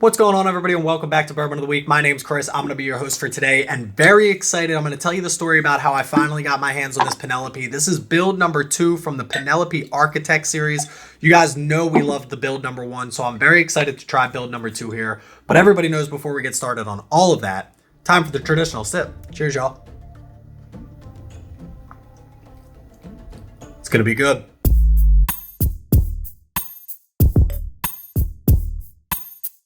What's going on, everybody, and welcome back to Bourbon of the Week. My name's Chris. I'm going to be your host for today, and very excited. I'm going to tell you the story about how I finally got my hands on this Penelope. This is build number 2 from the Penelope Architect series. You guys know we loved the build number 1, so I'm very excited to try build number 2 here. But everybody knows before we get started on all of that, time for the traditional sip. Cheers, y'all. It's going to be good.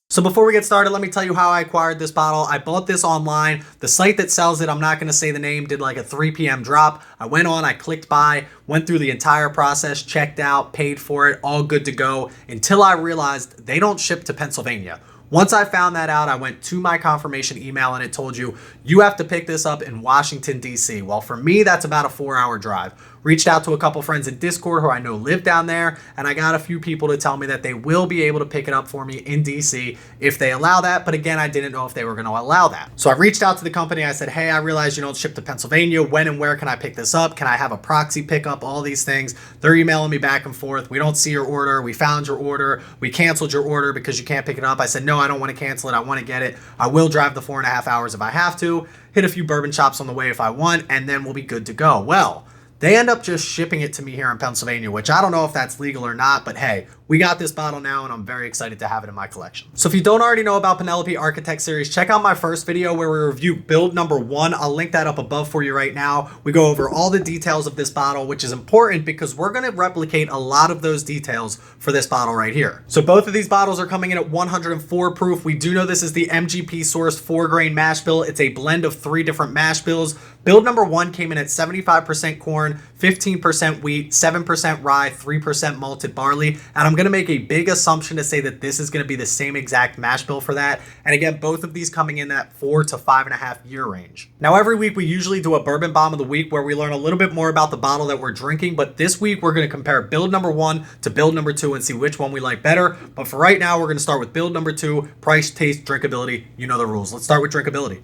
So before we get started, let me tell you how I acquired this bottle. I bought this online. The site that sells it, I'm not going to say the name, did like a 3 p.m. drop. I went on, I clicked buy, went through the entire process, checked out, paid for it, all good to go, until I realized they don't ship to Pennsylvania. Once I found that out, I went to my confirmation email and it told you have to pick this up in Washington, D.C. Well, for me, that's about a 4-hour drive. Reached out to a couple friends in Discord who I know live down there, and I got a few people to tell me that they will be able to pick it up for me in DC if they allow that. But again, I didn't know if they were going to allow that. So I reached out to the company. I said, hey, I realize you don't ship to Pennsylvania. When and where can I pick this up? Can I have a proxy pickup? All these things. They're emailing me back and forth. We don't see your order. We found your order. We canceled your order because you can't pick it up. I said, no, I don't want to cancel it. I want to get it. I will drive the 4.5 hours if I have to, hit a few bourbon shops on the way if I want, and then we'll be good to go. Well, they end up just shipping it to me here in Pennsylvania, which I don't know if that's legal or not, but hey, we got this bottle now and I'm very excited to have it in my collection. So if you don't already know about Penelope Architect series, check out my first video where we review build number 1. I'll link that up above for you right now. We go over all the details of this bottle, which is important because we're going to replicate a lot of those details for this bottle right here. So both of these bottles are coming in at 104 proof. We do know this is the MGP sourced 4-grain mash bill. It's a blend of 3 different mash bills. Build number 1 came in at 75% corn, 15% wheat, 7% rye, 3% malted barley. And I'm going to make a big assumption to say that this is going to be the same exact mash bill for that. And again, both of these coming in that 4 to 5.5 year range. Now, every week we usually do a Bourbon Bomb of the Week where we learn a little bit more about the bottle that we're drinking. But this week we're going to compare build number 1 to build number 2 and see which one we like better. But for right now, we're going to start with build number 2, price, taste, drinkability. You know the rules. Let's start with drinkability.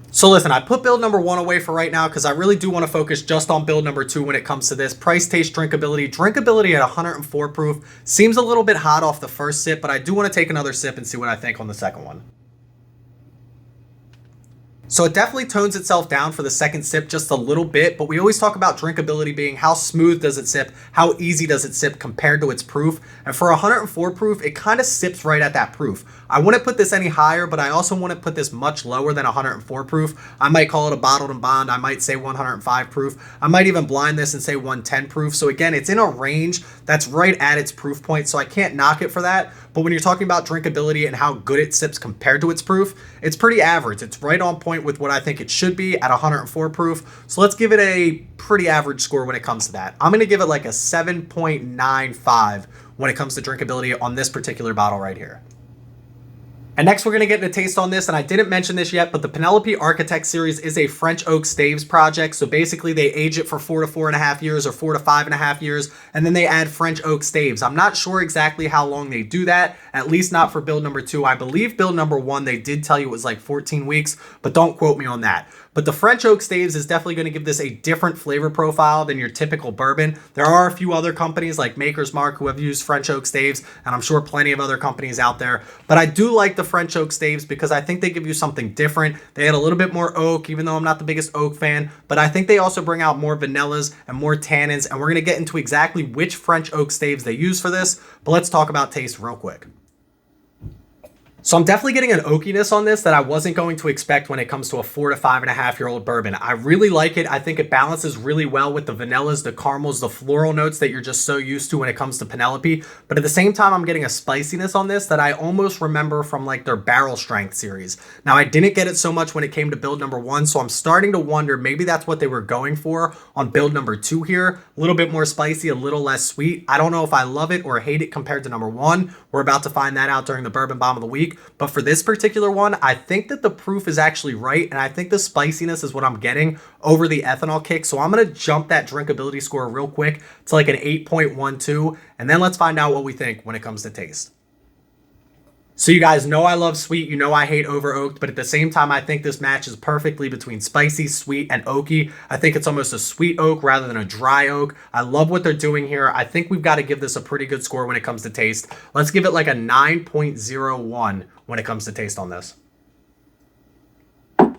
So listen, I put build number 1 away for right now because I really do want to focus just on build number 2 when it comes to this. Price, taste, drinkability. Drinkability at 104 proof seems a little bit hot off the first sip, but I do want to take another sip and see what I think on the second one. So it definitely tones itself down for the second sip just a little bit, but we always talk about drinkability being how smooth does it sip, how easy does it sip compared to its proof. And for 104 proof, it kind of sips right at that proof. I wouldn't put this any higher, but I also wouldn't put this much lower than 104 proof. I might call it a bottled and bond. I might say 105 proof. I might even blind this and say 110 proof. So again, it's in a range that's right at its proof point, so I can't knock it for that. But when you're talking about drinkability and how good it sips compared to its proof, it's pretty average. It's right on point with what I think it should be at 104 proof. So let's give it a pretty average score when it comes to that. I'm going to give it like a 7.95 when it comes to drinkability on this particular bottle right here. And next we're going to get into taste on this, and I didn't mention this yet, but the Penelope Architect series is a French oak staves project. So basically they age it for 4 to 4.5 years or 4 to 5.5 years, and then they add French oak staves. I'm not sure exactly how long they do that, at least not for build number 2. I believe build number 1, they did tell you it was like 14 weeks, but don't quote me on that. But the French oak staves is definitely going to give this a different flavor profile than your typical bourbon. There are a few other companies like Maker's Mark who have used French oak staves, and I'm sure plenty of other companies out there. But I do like the French oak staves because I think they give you something different. They add a little bit more oak, even though I'm not the biggest oak fan. But I think they also bring out more vanillas and more tannins, and we're going to get into exactly which French oak staves they use for this. But let's talk about taste real quick. So I'm definitely getting an oakiness on this that I wasn't going to expect when it comes to a 4 to 5.5 year old bourbon. I really like it. I think it balances really well with the vanillas, the caramels, the floral notes that you're just so used to when it comes to Penelope. But at the same time, I'm getting a spiciness on this that I almost remember from like their barrel strength series. Now, I didn't get it so much when it came to build number 1, so I'm starting to wonder maybe that's what they were going for on build number 2 here. A little bit more spicy, a little less sweet. I don't know if I love it or hate it compared to number 1. We're about to find that out during the Bourbon Bomb of the Week. But for this particular one, I think that the proof is actually right, and I think the spiciness is what I'm getting over the ethanol kick. So I'm going to jump that drinkability score real quick to like an 8.12, and then let's find out what we think when it comes to taste. So you guys know I love sweet, you know I hate over oaked, but at the same time, I think this matches perfectly between spicy, sweet, and oaky. I think it's almost a sweet oak rather than a dry oak. I love what they're doing here. I think we've got to give this a pretty good score when it comes to taste. Let's give it like a 9.01 when it comes to taste on this.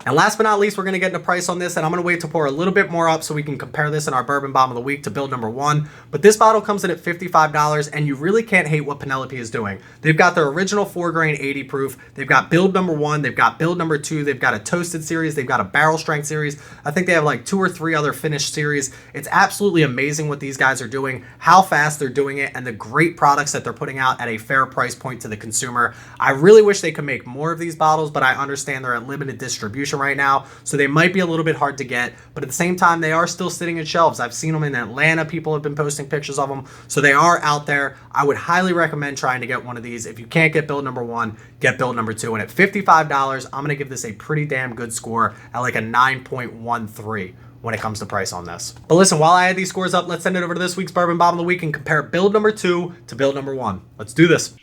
And last but not least, we're going to get into price on this, and I'm going to wait to pour a little bit more up so we can compare this in our Bourbon Bomb of the Week to build number 1. But this bottle comes in at $55, and you really can't hate what Penelope is doing. They've got their original 4-grain 80 proof. They've got build number 1. They've got build number 2. They've got a toasted series. They've got a barrel strength series. I think they have like 2 or 3 other finished series. It's absolutely amazing what these guys are doing, how fast they're doing it, and the great products that they're putting out at a fair price point to the consumer. I really wish they could make more of these bottles, but I understand they're at limited distribution right now, so they might be a little bit hard to get, but at the same time, they are still sitting in shelves. I've seen them in Atlanta. People have been posting pictures of them, so they are out there. I would highly recommend trying to get one of these. If you can't get build number 1, get build number 2, and at $55, I'm going to give this a pretty damn good score at like a 9.13 when it comes to price on this. But listen, while I add these scores up, let's send it over to this week's Bourbon Bomb of the Week and compare build number 2 to build number 1. Let's do this.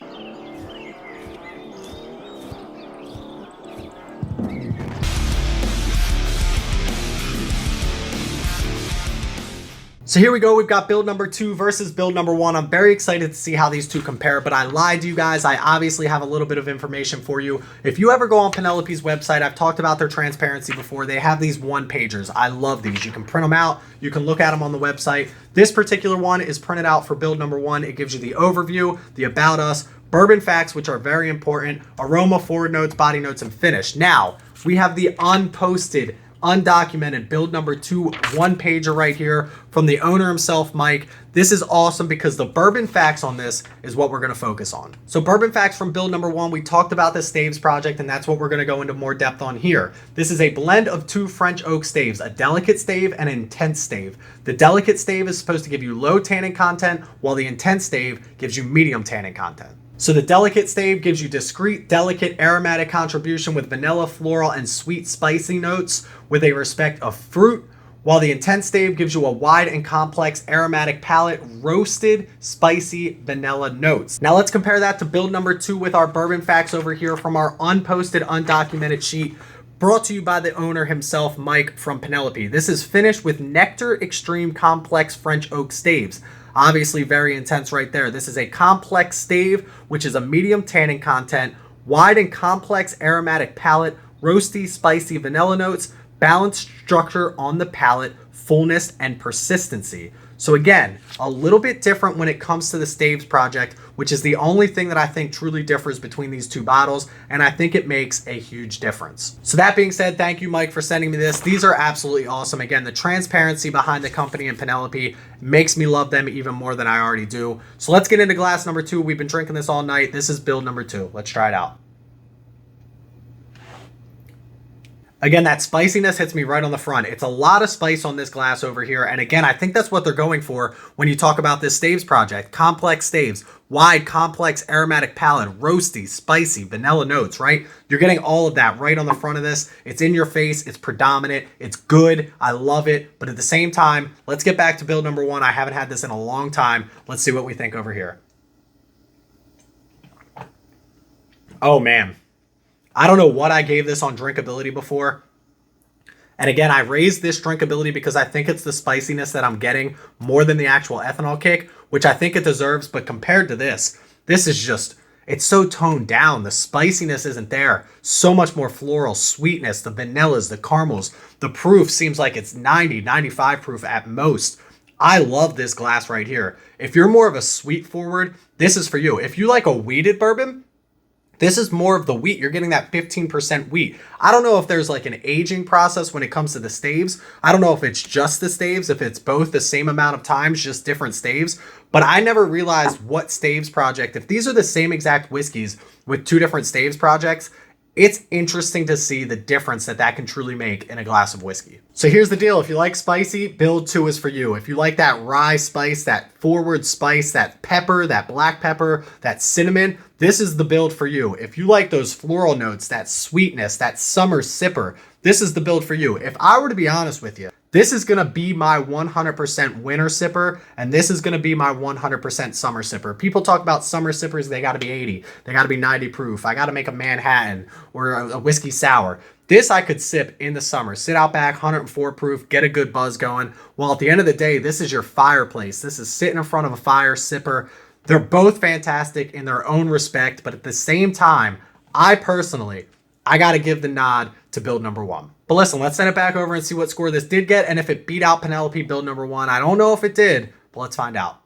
So here we go. We've got build number 2 versus build number 1. I'm very excited to see how these two compare, but I lied to you guys. I obviously have a little bit of information for you. If you ever go on Penelope's website, I've talked about their transparency before. They have these one-pagers. I love these. You can print them out. You can look at them on the website. This particular one is printed out for build number 1. It gives you the overview, the about us, bourbon facts, which are very important, aroma, forward notes, body notes, and finish. Now, we have the unposted, undocumented build number 2 one-pager right here from the owner himself, Mike. This is awesome because the bourbon facts on this is what we're going to focus on. So bourbon facts from build number 1, we talked about the staves project, and that's what we're going to go into more depth on here. This is a blend of 2 French oak staves, a delicate stave and an intense stave. The delicate stave is supposed to give you low tannin content, while the intense stave gives you medium tannin content. So the delicate stave gives you discreet, delicate, aromatic contribution with vanilla, floral, and sweet, spicy notes with a respect of fruit, while the intense stave gives you a wide and complex aromatic palette, roasted, spicy, vanilla notes. Now let's compare that to build number 2 with our bourbon facts over here from our unposted, undocumented sheet, brought to you by the owner himself, Mike from Penelope. This is finished with Nectar Extreme Complex French Oak Staves. Obviously very intense right there. This is a complex stave, which is a medium tannin content, wide and complex aromatic palette, roasty, spicy vanilla notes, balanced structure on the palate, fullness, and persistency. So again, a little bit different when it comes to the staves project, which is the only thing that I think truly differs between these two bottles, and I think it makes a huge difference. So that being said, thank you, Mike, for sending me this. These are absolutely awesome. Again, the transparency behind the company and Penelope makes me love them even more than I already do. So let's get into glass number 2. We've been drinking this all night. This is build number 2. Let's try it out. Again, that spiciness hits me right on the front. It's a lot of spice on this glass over here. And again, I think that's what they're going for when you talk about this staves project. Complex staves, wide, complex aromatic palette, roasty, spicy, vanilla notes, right? You're getting all of that right on the front of this. It's in your face. It's predominant. It's good. I love it. But at the same time, let's get back to build number 1. I haven't had this in a long time. Let's see what we think over here. Oh, man. I don't know what I gave this on drinkability before. And again, I raised this drinkability because I think it's the spiciness that I'm getting more than the actual ethanol kick, which I think it deserves. But compared to this is just, it's so toned down. The spiciness isn't there. So much more floral, sweetness, the vanillas, the caramels. The proof seems like it's 90, 95 proof at most. I love this glass right here. If you're more of a sweet forward, this is for you. If you like a wheated bourbon, this is more of the wheat. You're getting that 15% wheat. I don't know if there's like an aging process when it comes to the staves. I don't know if it's just the staves, if it's both the same amount of times, just different staves. But I never realized what staves project, if these are the same exact whiskeys with 2 different staves projects, it's interesting to see the difference that can truly make in a glass of whiskey. So here's the deal. If you like spicy, build 2 is for you. If you like that rye spice, that forward spice, that pepper, that black pepper, that cinnamon, this is the build for you. If you like those floral notes, that sweetness, that summer sipper, this is the build for you. If I were to be honest with you, This is going to be my 100% winter sipper, and this is going to be my 100% summer sipper. People talk about summer sippers, they got to be 80. They got to be 90 proof. I got to make a Manhattan or a whiskey sour. This I could sip in the summer. Sit out back, 104 proof, get a good buzz going. Well, at the end of the day, this is your fireplace. This is sitting in front of a fire sipper. They're both fantastic in their own respect, but at the same time, I got to give the nod to build number one. But listen, let's send it back over and see what score this did get and if it beat out Penelope Build number one. I don't know if it did, but let's find out.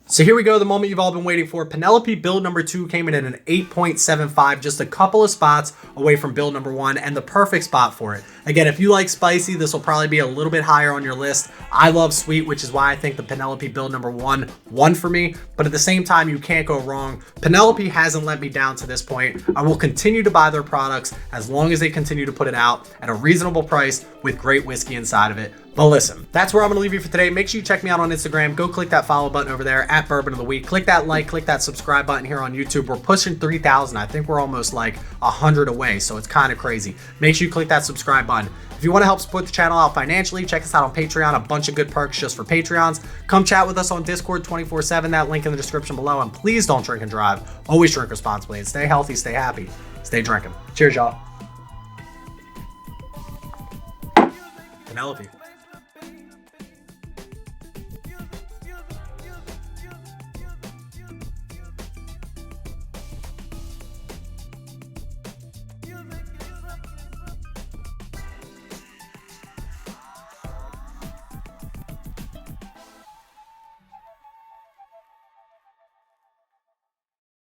So here we go, the moment you've all been waiting for. Penelope Build number 2 came in at an 8.75, just a couple of spots away from Build number 1, and the perfect spot for it. Again, if you like spicy, this will probably be a little bit higher on your list. I love sweet, which is why I think the Penelope Build number 1 won for me, but at the same time, you can't go wrong. Penelope hasn't let me down to this point. I will continue to buy their products as long as they continue to put it out at a reasonable price with great whiskey inside of it. But listen, that's where I'm going to leave you for today. Make sure you check me out on Instagram. Go click that follow button over there at Bourbon of the Week. Click that like, click that subscribe button here on YouTube. We're pushing 3,000. I think we're almost like 100 away, so it's kind of crazy. Make sure you click that subscribe button. If you want to help support the channel out financially, check us out on Patreon. A bunch of good perks just for Patreons. Come chat with us on Discord 24/7. That link in the description below. And please don't drink and drive. Always drink responsibly and stay healthy, stay happy, stay drinking. Cheers, y'all. Penelope.